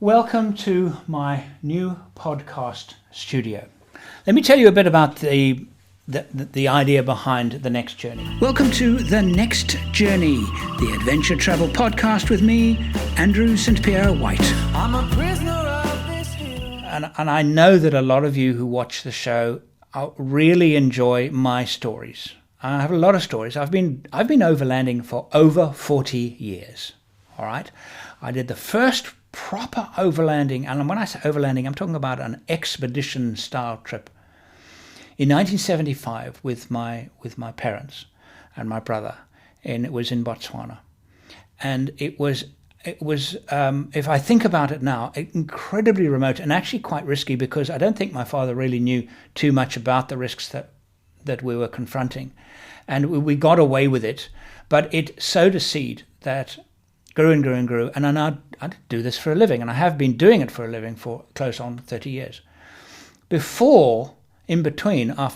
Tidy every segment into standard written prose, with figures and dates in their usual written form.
Welcome to my new podcast studio. Let me tell you a bit about the idea behind The Next Journey. Welcome to The Next Journey, the adventure travel podcast with me, Andrew St Pierre White. I'm a prisoner of this hill. And I know that a lot of you who watch the show really enjoy my stories. I have a lot of stories. I've been overlanding for over 40 years. All right. I did the first proper overlanding, and when I say overlanding, I'm talking about an expedition style trip in 1975 with my parents and my brother, and it was in Botswana. And it was if I think about it now, incredibly remote and actually quite risky, because I don't think my father really knew too much about the risks that we were confronting, and we got away with it. But it sowed a seed that grew and grew and grew, and I do this for a living, and I have been doing it for a living for close on 30 years. After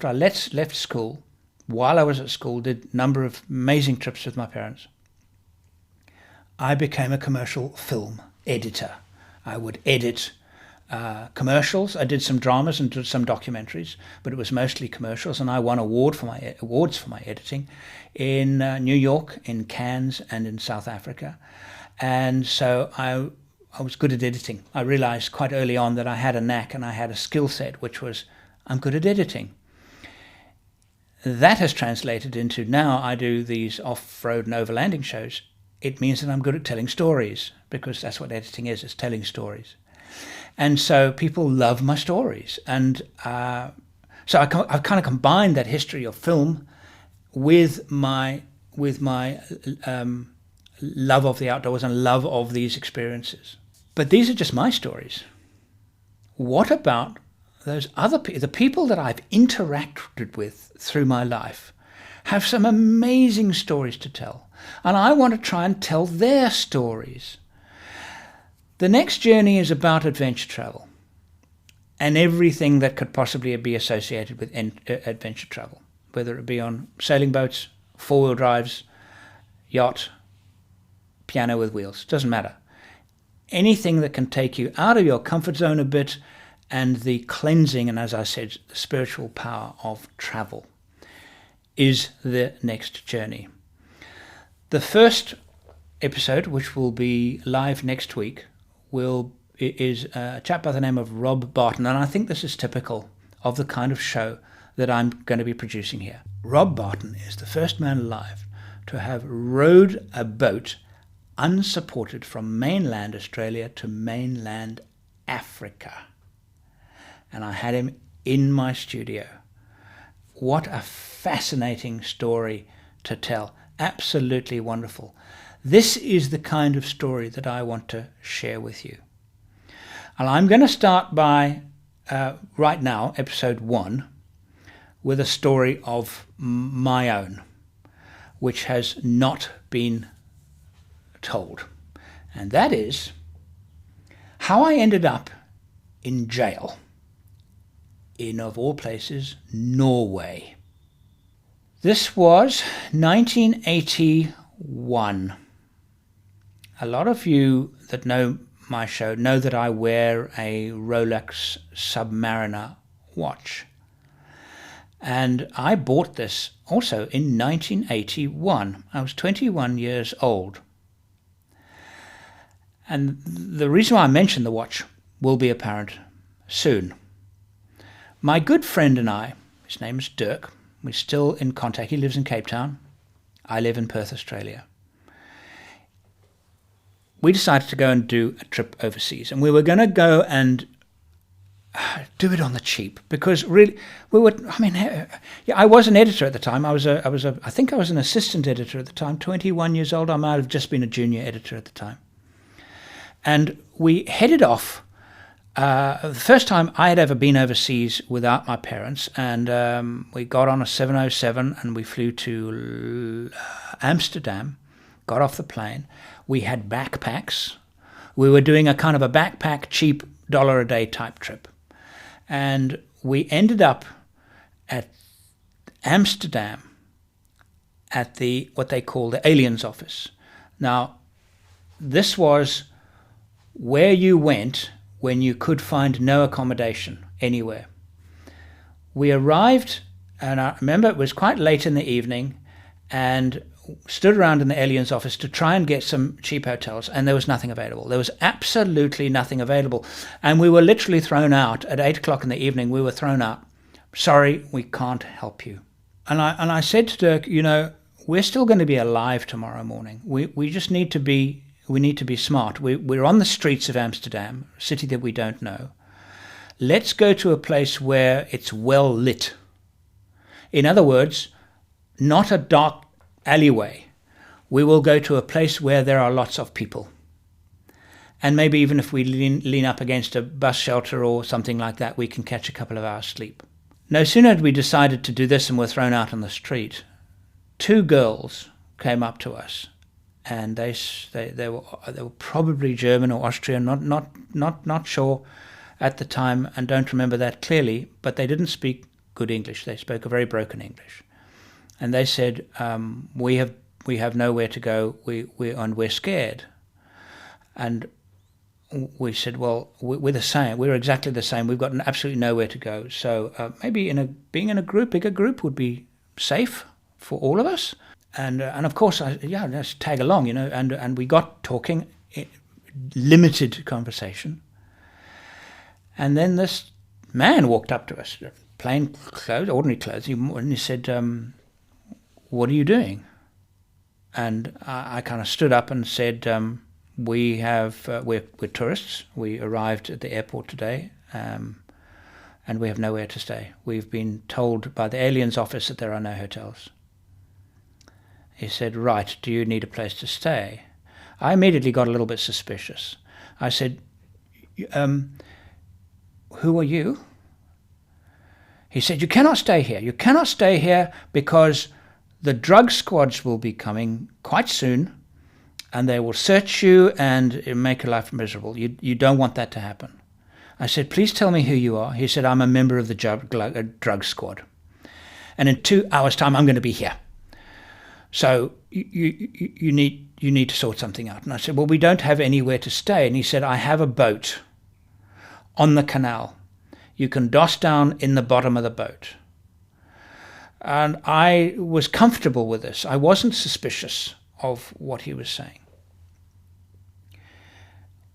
I left school, while I was at school, did a number of amazing trips with my parents, I became a commercial film editor. I would edit commercials. I did some dramas and did some documentaries, but it was mostly commercials, and I won awards for my editing in New York, in Cannes, and in South Africa. And so I was good at editing. I realized quite early on that I had a knack and I had a skill set, which was I'm good at editing. That has translated into now I do these off-road and overlanding shows. It means that I'm good at telling stories, because that's what editing is, it's telling stories. And so people love my stories. And so I've kind of combined that history of film with my love of the outdoors and love of these experiences. But these are just my stories. What about those other people? The people that I've interacted with through my life have some amazing stories to tell, and I want to try and tell their stories. The Next Journey is about adventure travel and everything that could possibly be associated with adventure travel, whether it be on sailing boats, four-wheel drives, yacht, piano with wheels, doesn't matter. Anything that can take you out of your comfort zone a bit, and the cleansing and, as I said, the spiritual power of travel is the next journey. The first episode, which will be live next week, is a chap by the name of Rob Barton, and I think this is typical of the kind of show that I'm going to be producing here. Rob Barton is the first man alive to have rowed a boat unsupported from mainland Australia to mainland Africa. And I had him in my studio. What a fascinating story to tell. Absolutely wonderful. This is the kind of story that I want to share with you. And I'm going to start by, right now, episode 1, with a story of my own, which has not been told. And that is how I ended up in jail in, of all places, Norway. This was 1981. A lot of you that know my show know that I wear a Rolex Submariner watch. And I bought this also in 1981. I was 21 years old. And the reason why I mention the watch will be apparent soon. My good friend and I, his name is Dirk, we're still in contact. He lives in Cape Town. I live in Perth, Australia. We decided to go and do a trip overseas, and we were going to go and do it on the cheap, because really I was an editor at the time. I think I was an assistant editor at the time, 21 years old. I might have just been a junior editor at the time. And we headed off. The first time I had ever been overseas without my parents, and we got on a 707 and we flew to Amsterdam, got off the plane. We had backpacks. We were doing a kind of a backpack, cheap $1 a day type trip. And we ended up at Amsterdam at what they call the aliens office. Now, this was where you went when you could find no accommodation anywhere. We arrived, and I remember it was quite late in the evening, and stood around in the alien's office to try and get some cheap hotels, and there was nothing available. There was absolutely nothing available. And we were literally thrown out at 8 o'clock in the evening. We were thrown out. Sorry, we can't help you. And I said to Dirk, we're still going to be alive tomorrow morning. We just need to be smart. We're on the streets of Amsterdam, a city that we don't know. Let's go to a place where it's well lit. In other words, not a dark alleyway. We will go to a place where there are lots of people. And maybe even if we lean up against a bus shelter or something like that, we can catch a couple of hours sleep. No sooner had we decided to do this and were thrown out on the street, 2 girls came up to us, and they were probably German or Austrian, not sure at the time, and don't remember that clearly, but they didn't speak good English. They spoke a very broken English. And they said, we have nowhere to go, we're scared. And we said, well, we're the same. We're exactly the same. We've got absolutely nowhere to go. So maybe being in a bigger group would be safe for all of us. And of course, let's tag along, and we got talking, limited conversation. And then this man walked up to us, plain clothes, ordinary clothes, and he said, what are you doing? And I kind of stood up and said, we're tourists. We arrived at the airport today, and we have nowhere to stay. We've been told by the aliens office that there are no hotels. He said, right, do you need a place to stay? I immediately got a little bit suspicious. I said, who are you? He said, you cannot stay here. You cannot stay here because the drug squads will be coming quite soon, and they will search you and make your life miserable. You don't want that to happen. I said, please tell me who you are. He said, I'm a member of the drug squad. And in 2 hours' time, I'm going to be here. So you need to sort something out. And I said, well, we don't have anywhere to stay. And he said, I have a boat on the canal. You can doss down in the bottom of the boat. And I was comfortable with this. I wasn't suspicious of what he was saying.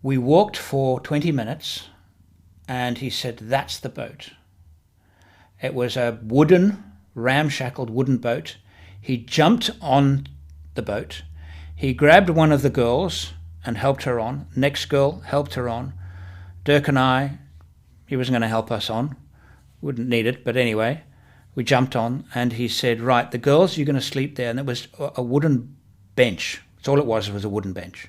We walked for 20 minutes, and he said, that's the boat. It was a ramshackled wooden boat. He jumped on the boat. He grabbed one of the girls and helped her on. Next girl helped her on. Dirk and I, he wasn't going to help us on. Wouldn't need it, but anyway, we jumped on, and he said, right, the girls, you're going to sleep there. And it was a wooden bench. That's all it was a wooden bench.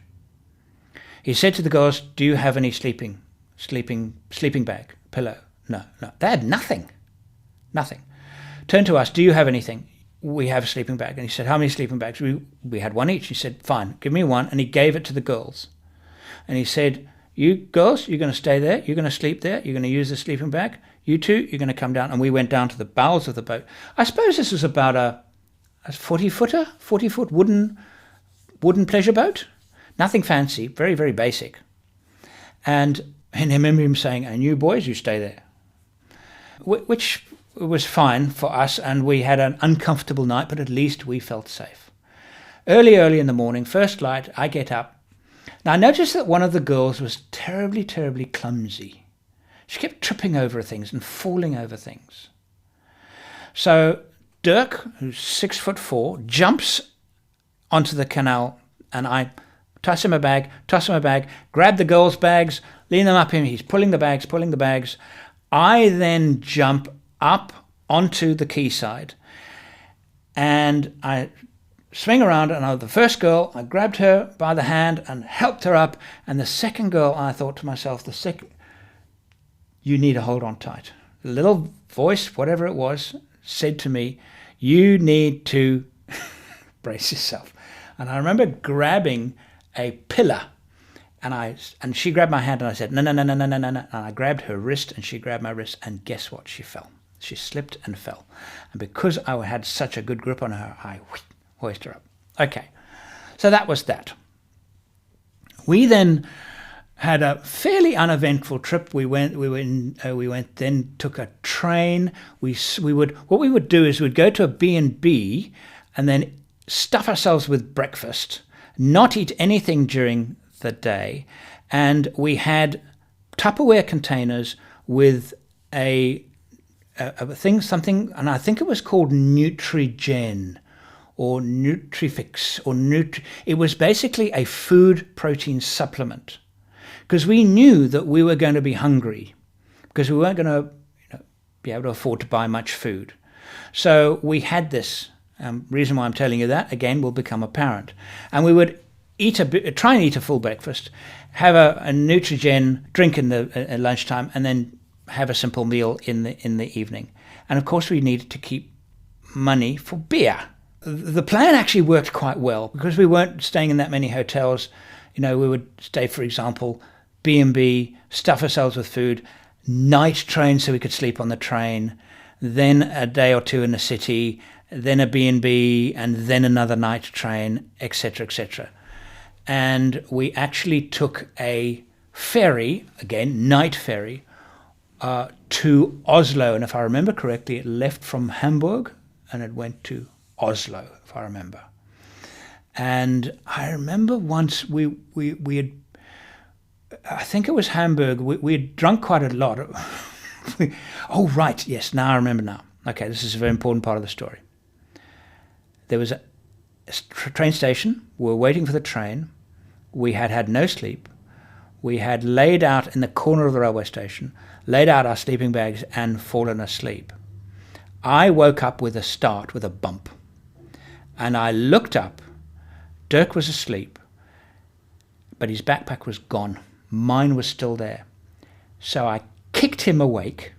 He said to the girls, do you have any sleeping bag, pillow? No. They had nothing. Turned to us, do you have anything? We have a sleeping bag. And he said, how many sleeping bags? We had one each. He said, fine, give me one. And he gave it to the girls. And he said, you girls, you're going to stay there. You're going to sleep there. You're going to use the sleeping bag. You two, you're going to come down. And we went down to the bowels of the boat. I suppose this was about a 40-foot wooden pleasure boat. Nothing fancy, very, very basic. And I remember him saying, and you boys, you stay there. Which was fine for us, and we had an uncomfortable night, but at least we felt safe. Early in the morning, first light, I get up. Now I noticed that one of the girls was terribly, terribly clumsy. She kept tripping over things and falling over things. So Dirk, who's 6'4", jumps onto the canal, and I toss him a bag, grab the girls' bags, lean them up him. He's pulling the bags. I then jump up onto the quayside, and I swing around, and the first girl, I grabbed her by the hand and helped her up, and the second girl, I thought to myself, you need to hold on tight. The little voice, whatever it was, said to me, you need to brace yourself. And I remember grabbing a pillar, and she grabbed my hand, and I said, no. And I grabbed her wrist, and she grabbed my wrist, and guess what? She fell. She slipped and fell. And because I had such a good grip on her, I hoisted her up. Okay, so that was that. We then had a fairly uneventful trip. We then took a train. What we would do is we'd go to a B&B and then stuff ourselves with breakfast, not eat anything during the day, and we had Tupperware containers with something, and I think it was called Nutrigen or Nutrifix it was basically a food protein supplement, because we knew that we were going to be hungry because we weren't going to be able to afford to buy much food. So we had this. Reason why I'm telling you that, again, will become apparent. And we would try and eat a full breakfast, have a Nutrigen drink in the at lunchtime, and then have a simple meal in the evening. And of course, we needed to keep money for beer. The plan actually worked quite well because we weren't staying in that many hotels. We would stay, for example, B&B, stuff ourselves with food, night train so we could sleep on the train, then a day or two in the city, then a B&B, and then another night train, etc., etc. And we actually took a ferry, again, night ferry, to Oslo. And if I remember correctly, it left from Hamburg and it went to Oslo, if I remember. And I remember once we had, I think it was Hamburg, we had drunk quite a lot. Oh, right, yes, now I remember now. Okay, this is a very important part of the story. There was a train station. We were waiting for the train. We had no sleep. We had laid out in the corner of the railway station, laid out our sleeping bags and fallen asleep. I woke up with a bump. And I looked up. Dirk was asleep, but his backpack was gone. Mine was still there. So I kicked him awake,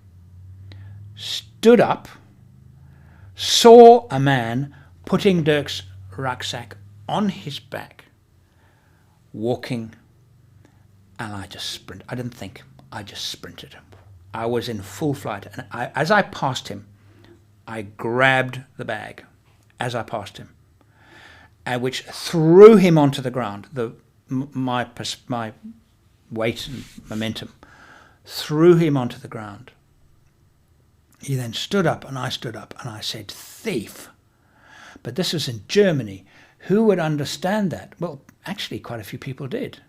stood up, saw a man putting Dirk's rucksack on his back, walking, and I just sprinted. I didn't think. I just sprinted. I was in full flight, and as I passed him, I grabbed the bag as I passed him, which threw him onto the ground. My weight and momentum threw him onto the ground. He then stood up, and I stood up, and I said, "Thief." But this was in Germany. Who would understand that? Well, actually, quite a few people did.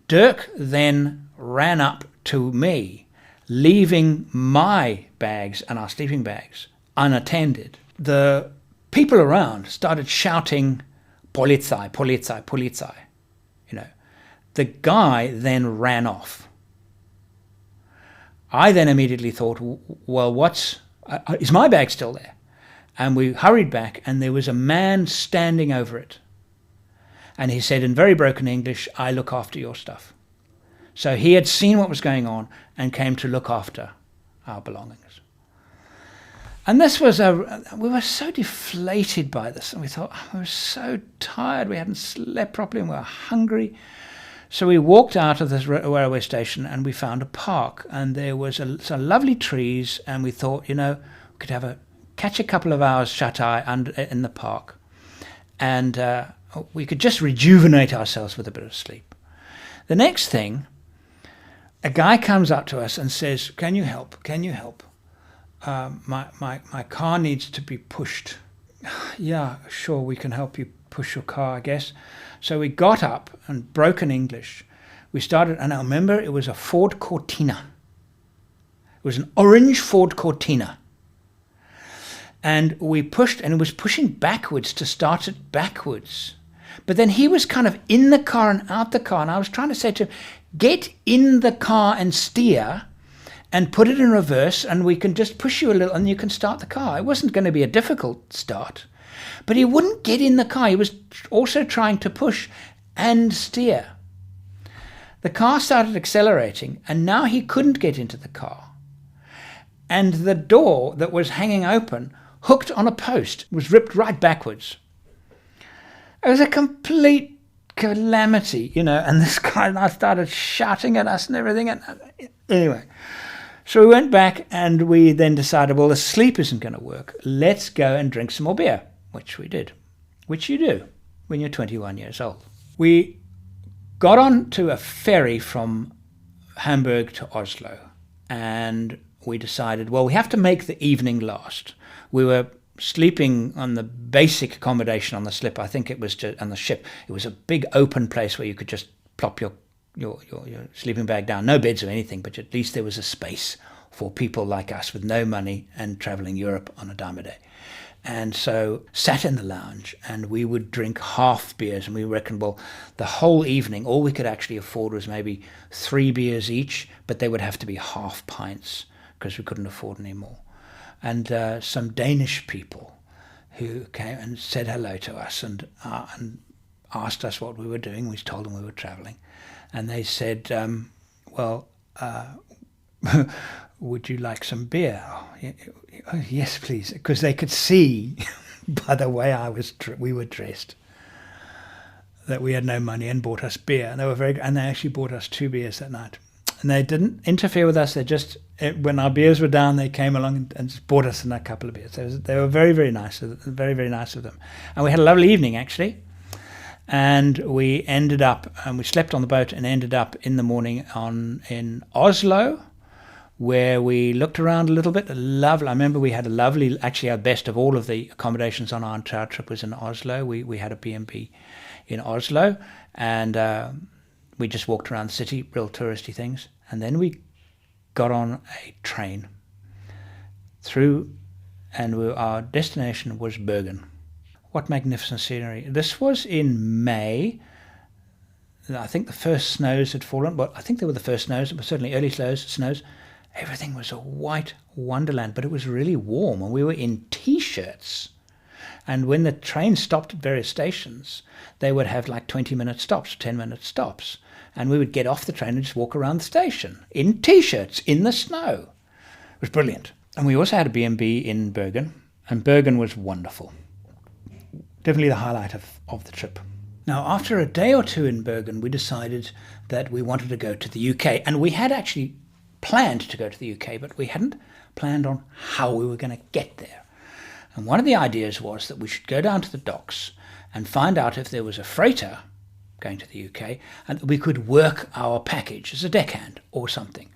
Dirk then ran up to me, leaving my bags and our sleeping bags unattended. The people around started shouting, "Polizei, Polizei, Polizei." The guy then ran off. I then immediately thought, well, is my bag still there? And we hurried back, and there was a man standing over it. And he said in very broken English, "I look after your stuff." So he had seen what was going on and came to look after our belongings. And this was we were so deflated by this, and we thought, we were so tired, we hadn't slept properly, and we were hungry. So we walked out of this railway station, and we found a park, and there was some lovely trees, and we thought, we could catch a couple of hours shut-eye in the park, and we could just rejuvenate ourselves with a bit of sleep. The next thing, a guy comes up to us and says, "Can you help? Can you help? My car needs to be pushed." "Yeah, sure, we can help you push your car, I guess." So we got up, and broken English, we started, and I remember it was a Ford Cortina. It was an orange Ford Cortina. And we pushed, and it was pushing backwards to start it backwards. But then he was kind of in the car and out the car, and I was trying to say to him, "Get in the car and steer and put it in reverse, and we can just push you a little and you can start the car." It wasn't going to be a difficult start. But he wouldn't get in the car. He was also trying to push and steer. The car started accelerating, and now he couldn't get into the car. And the door that was hanging open, hooked on a post, was ripped right backwards. It was a complete calamity, and this guy now started shouting at us and everything. And anyway, so we went back, and we then decided, well, the sleep isn't going to work. Let's go and drink some more beer, which we did, which you do when you're 21 years old. We got on to a ferry from Hamburg to Oslo, and we decided, well, we have to make the evening last. We were sleeping on the basic accommodation on the slip. I think it was just on the ship. It was a big open place where you could just plop your sleeping bag down. No beds or anything, but at least there was a space for people like us with no money and traveling Europe on a dime a day. And so sat in the lounge, and we would drink half beers, and we reckoned, well, the whole evening, all we could actually afford was maybe 3 beers each, but they would have to be half pints because we couldn't afford any more. And some Danish people who came and said hello to us and asked us what we were doing. We told them we were traveling. And they said, would you like some beer? Oh, yes, please. Because they could see by the way we were dressed that we had no money, and bought us beer. And they actually bought us 2 beers that night. And they didn't interfere with us. They just, when our beers were down, they came along and just bought us a couple of beers. They were very, very nice. Very, very nice of them. And we had a lovely evening, actually. And we ended up, and we slept on the boat and ended up in the morning in Oslo, where we looked around a little bit. Lovely. I remember we had actually our best of all of the accommodations on our entire trip was in Oslo. We had a B&B in Oslo, and we just walked around the city, real touristy things. And then we got on a train and our destination was Bergen. What magnificent scenery. This was in May. I think the first snows had fallen. Well, I think they were the first snows. It was certainly early snows. Everything was a white wonderland, but it was really warm, and we were in T-shirts. And when the train stopped at various stations, they would have like 20-minute stops, 10-minute stops. And we would get off the train and just walk around the station in T-shirts in the snow. It was brilliant. And we also had a B&B in Bergen, and Bergen was wonderful. Definitely the highlight of the trip. Now, after a day or two in Bergen, we decided that we wanted to go to the UK. And we had actually planned to go to the UK, but we hadn't planned on how we were going to get there. And one of the ideas was that we should go down to the docks and find out if there was a freighter going to the UK, and we could work our package as a deckhand or something.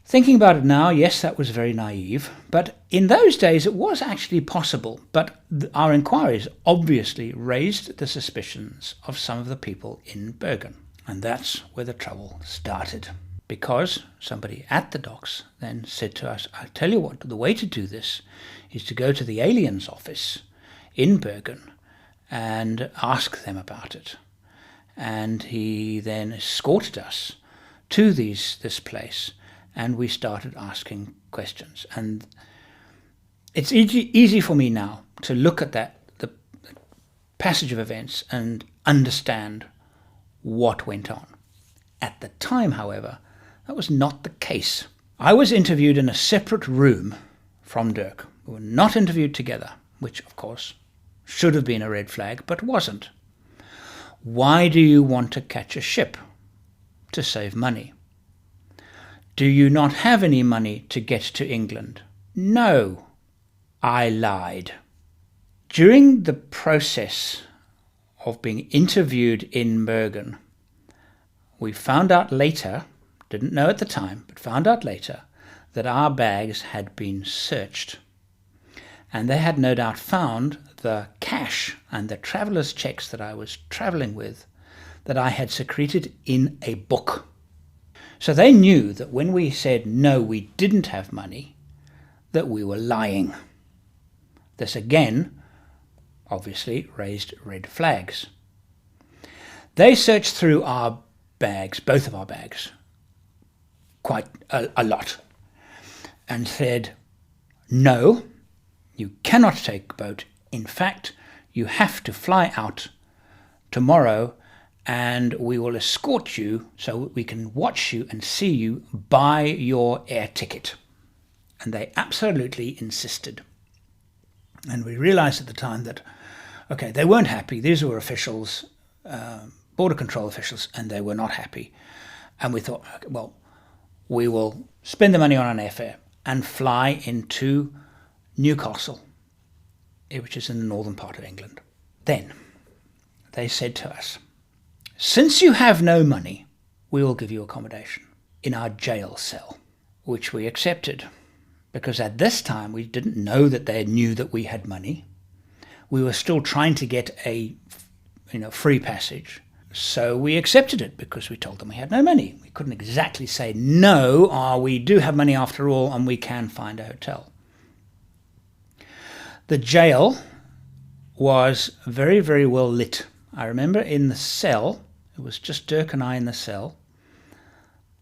Thinking about it now, yes, that was very naive, but in those days it was actually possible. But our inquiries obviously raised the suspicions of some of the people in Bergen. And that's where the trouble started. Because somebody at the docks then said to us, I'll tell you what, the way to do this is to go to the aliens office in Bergen and ask them about it. And he then escorted us to this place, and we started asking questions. And it's easy for me now to look at the passage of events and understand what went on. At the time, however, that was not the case. I was interviewed in a separate room from Dirk. We were not interviewed together, which, of course, should have been a red flag, but wasn't. Why do you want to catch a ship? To save money. Do you not have any money to get to England? No, I lied. During the process of being interviewed in Bergen, we found out later, didn't know at the time, but found out later, that our bags had been searched. And they had no doubt found the cash and the traveller's checks that I was travelling with, that I had secreted in a book. So they knew that when we said, no, we didn't have money, that we were lying. This again, obviously, raised red flags. They searched through our bags, both of our bags, quite a lot, and said, no, you cannot take a boat. In fact, you have to fly out tomorrow, and we will escort you so we can watch you and see you buy your air ticket. And they absolutely insisted. And we realized at the time that, okay, they weren't happy. These were officials, border control officials, and they were not happy. And we thought, okay, well, we will spend the money on an airfare and fly into Newcastle, which is in the northern part of England. Then they said to us, since you have no money, we will give you accommodation in our jail cell, which we accepted. Because at this time, we didn't know that they knew that we had money. We were still trying to get a free passage. So we accepted it because we told them we had no money. We couldn't exactly say, no, we do have money after all, and we can find a hotel. The jail was very, very well lit. I remember in the cell, it was just Dirk and I in the cell.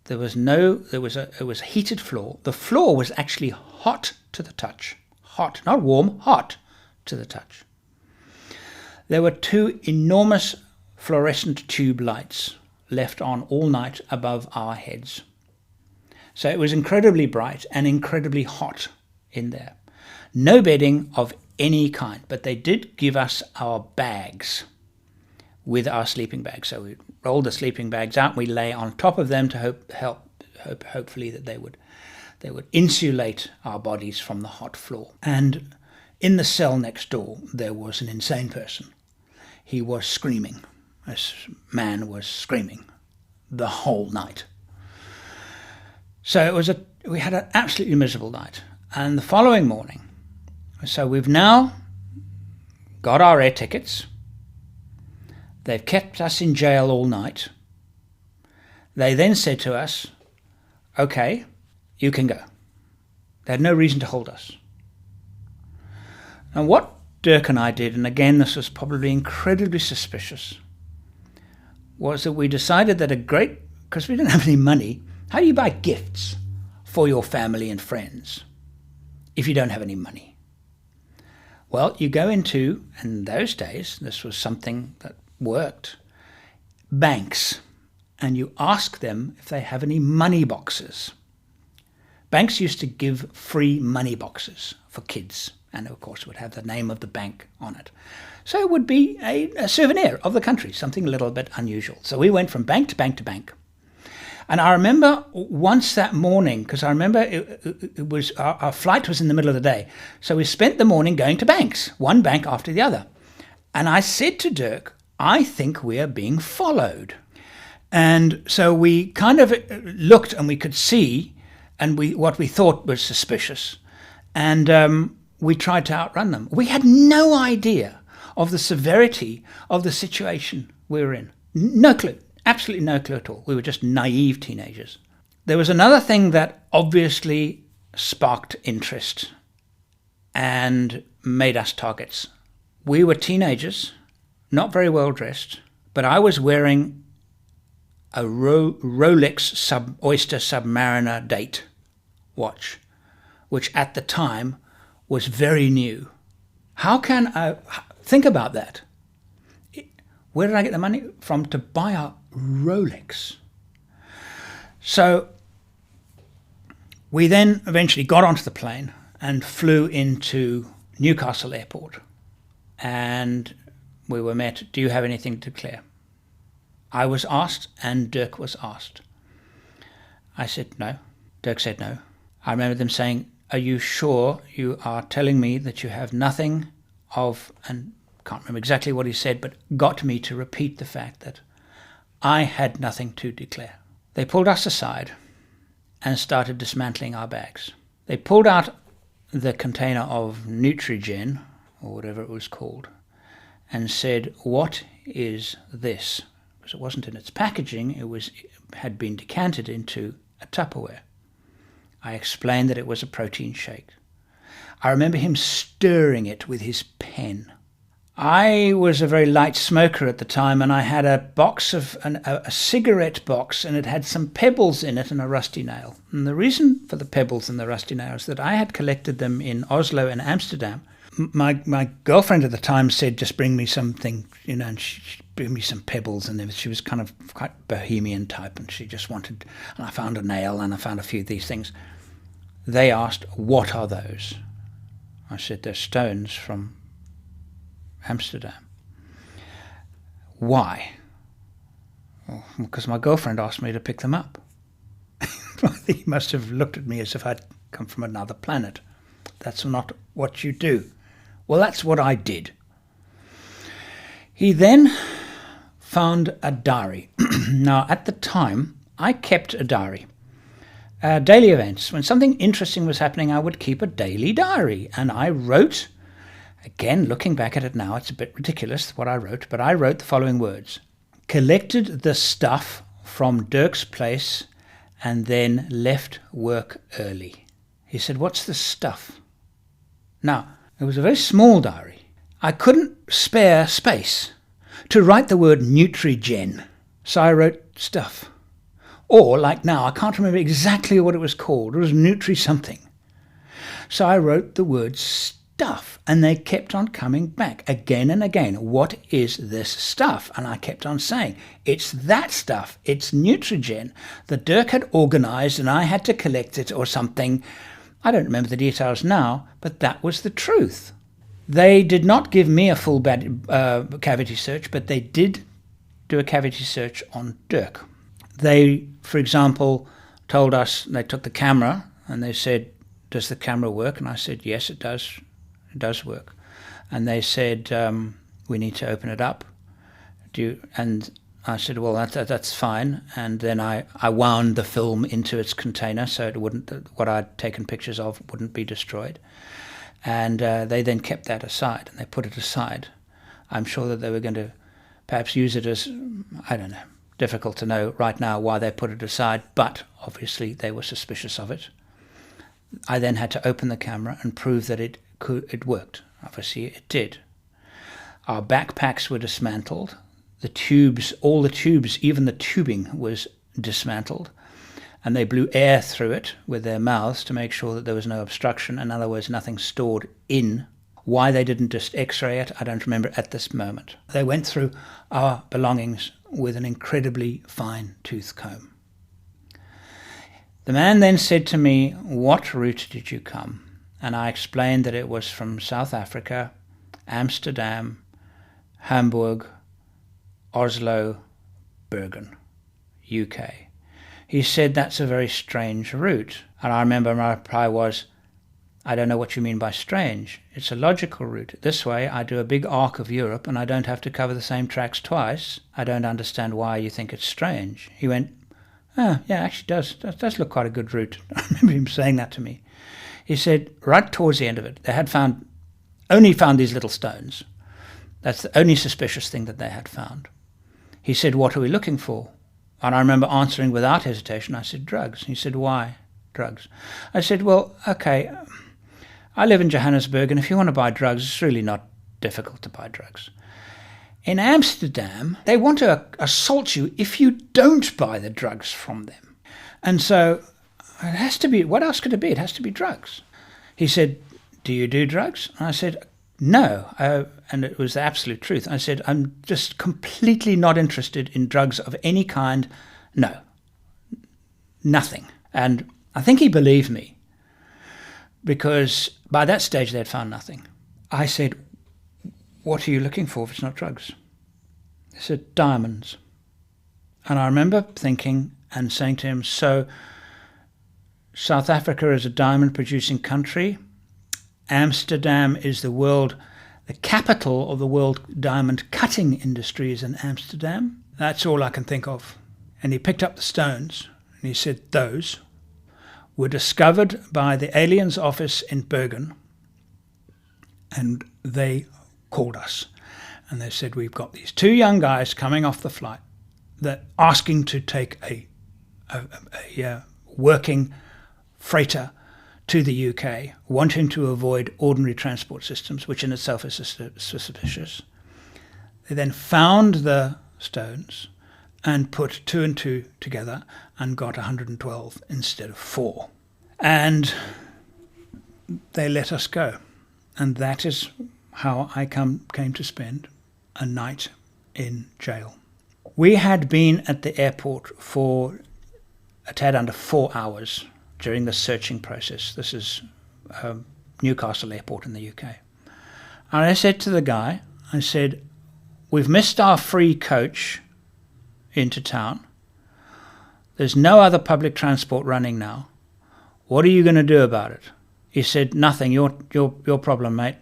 It was a heated floor. The floor was actually hot to the touch. Hot, not warm, hot to the touch. There were 2 enormous fluorescent tube lights left on all night above our heads. So it was incredibly bright and incredibly hot in there. No bedding of any kind, but they did give us our bags with our sleeping bags. So we rolled the sleeping bags out, we lay on top of them to hopefully that they would insulate our bodies from the hot floor. And in the cell next door, there was an insane person. He was screaming. This man was screaming the whole night. So we had an absolutely miserable night. And the following morning, so we've now got our air tickets. They've kept us in jail all night. They then said to us, okay, you can go. They had no reason to hold us. And what Dirk and I did, and again this was probably incredibly suspicious, was that we decided that because we didn't have any money, how do you buy gifts for your family and friends if you don't have any money? Well, you go into, in those days, this was something that worked, banks, and you ask them if they have any money boxes. Banks used to give free money boxes for kids, and of course would have the name of the bank on it. So it would be a souvenir of the country, something a little bit unusual. So we went from bank to bank to bank. And I remember once that morning, because I remember it was our flight was in the middle of the day. So we spent the morning going to banks, one bank after the other. And I said to Dirk, I think we are being followed. And so we kind of looked and we could see what we thought was suspicious. And we tried to outrun them. We had no idea of the severity of the situation we were in. No clue. Absolutely no clue at all. We were just naive teenagers. There was another thing that obviously sparked interest and made us targets. We were teenagers, not very well dressed, but I was wearing a Rolex Oyster Submariner date watch, which at the time was very new. How can I think about that? Where did I get the money from to buy a Rolex? So we then eventually got onto the plane and flew into Newcastle Airport. And we were met, do you have anything to declare? I was asked and Dirk was asked. I said no. Dirk said no. I remember them saying, are you sure you are telling me that you have nothing of, and can't remember exactly what he said, but got me to repeat the fact that I had nothing to declare. They pulled us aside and started dismantling our bags. They pulled out the container of Nutrigen, or whatever it was called, and said, what is this? Because it wasn't in its packaging, it had been decanted into a Tupperware. I explained that it was a protein shake. I remember him stirring it with his pen. I was a very light smoker at the time, and I had a cigarette box, and it had some pebbles in it and a rusty nail. And the reason for the pebbles and the rusty nail is that I had collected them in Oslo and Amsterdam. My girlfriend at the time said, just bring me something, and she bring me some pebbles, and she was kind of quite bohemian type, and she just wanted, and I found a nail and I found a few of these things. They asked, what are those? I said, they're stones from Amsterdam. Why? Well, because my girlfriend asked me to pick them up. He must have looked at me as if I'd come from another planet. That's not what you do. Well, that's what I did. He then found a diary. Now, at the time, I kept a diary. Daily events. When something interesting was happening, I would keep a daily diary. And I wrote, again, looking back at it now, it's a bit ridiculous what I wrote, but I wrote the following words. Collected the stuff from Dirk's place and then left work early. He said, what's the stuff? Now, it was a very small diary. I couldn't spare space to write the word Nutrigen. So I wrote stuff. Or, like now, I can't remember exactly what it was called. It was Nutri something. So I wrote the word stuff, and they kept on coming back again and again. What is this stuff? And I kept on saying, it's that stuff. It's Nutrigen that Dirk had organized, and I had to collect it or something. I don't remember the details now, but that was the truth. They did not give me a full cavity search, but they did do a cavity search on Dirk. They, for example, told us, they took the camera and they said, does the camera work? And I said, yes, it does. It does work. And they said, we need to open it up. And I said, well, that's fine. And then I wound the film into its container so it wouldn't, what I'd taken pictures of wouldn't be destroyed. And they then kept that aside, and they put it aside. I'm sure that they were going to perhaps use it as, I don't know, difficult to know right now why they put it aside, but obviously they were suspicious of it. I then had to open the camera and prove that it worked. Obviously it did. Our backpacks were dismantled. The tubes, all the tubes, even the tubing was dismantled. And they blew air through it with their mouths to make sure that there was no obstruction. In other words, nothing stored in. Why they didn't just x-ray it, I don't remember at this moment. They went through our belongings with an incredibly fine tooth comb. The man then said to me, what route did you come? And I explained that it was from South Africa, Amsterdam, Hamburg, Oslo, Bergen, UK. He said, that's a very strange route. And I remember my reply was, I don't know what you mean by strange. It's a logical route. This way, I do a big arc of Europe and I don't have to cover the same tracks twice. I don't understand why you think it's strange. He went, oh, yeah, actually does look quite a good route. I remember him saying that to me. He said, right towards the end of it, they had only found these little stones. That's the only suspicious thing that they had found. He said, what are we looking for? And I remember answering without hesitation. I said, drugs. He said, why drugs? I said, well, okay, I live in Johannesburg, and if you want to buy drugs, it's really not difficult to buy drugs. In Amsterdam, they want to assault you if you don't buy the drugs from them. And so it has to be, what else could it be? It has to be drugs. He said, do you do drugs? And I said, no. And it was the absolute truth. I said, I'm just completely not interested in drugs of any kind. No, nothing. And I think he believed me, because by that stage they had found nothing. I said, what are you looking for if it's not drugs? He said, diamonds. And I remember thinking and saying to him, so South Africa is a diamond producing country. Amsterdam is the capital of the world diamond cutting industry is in Amsterdam. That's all I can think of. And he picked up the stones and he said, those were discovered by the aliens office in Bergen, and they called us. And they said, we've got these two young guys coming off the flight that asking to take a working freighter to the UK, wanting to avoid ordinary transport systems, which in itself is suspicious. They then found the stones and put 2 and 2 together and got 112 instead of 4. And they let us go. And that is how I came to spend a night in jail. We had been at the airport for a tad under 4 hours during the searching process. This is Newcastle Airport in the UK. And I said to the guy, I said, we've missed our free coach into town. There's no other public transport running now. What are you going to do about it? He said, nothing. Your problem, mate.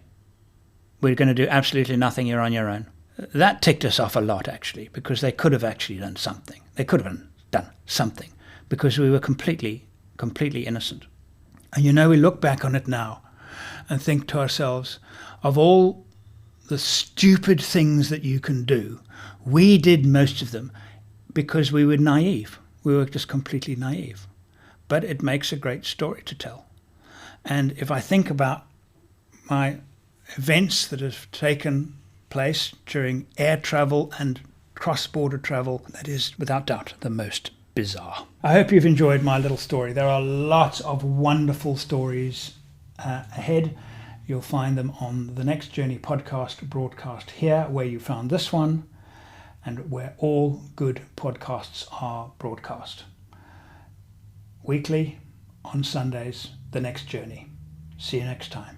We're going to do absolutely nothing. You're on your own. That ticked us off a lot, actually, because they could have actually done something. They could have done something because we were completely innocent. And we look back on it now and think to ourselves, of all the stupid things that you can do, we did most of them because we were naive. We were just completely naive. But it makes a great story to tell. And if I think about my events that have taken place during air travel and cross-border travel, that is without doubt the most bizarre. I hope you've enjoyed my little story. There are lots of wonderful stories ahead. You'll find them on the Next Journey podcast broadcast here, where you found this one, and where all good podcasts are broadcast. Weekly, on Sundays, The Next Journey. See you next time.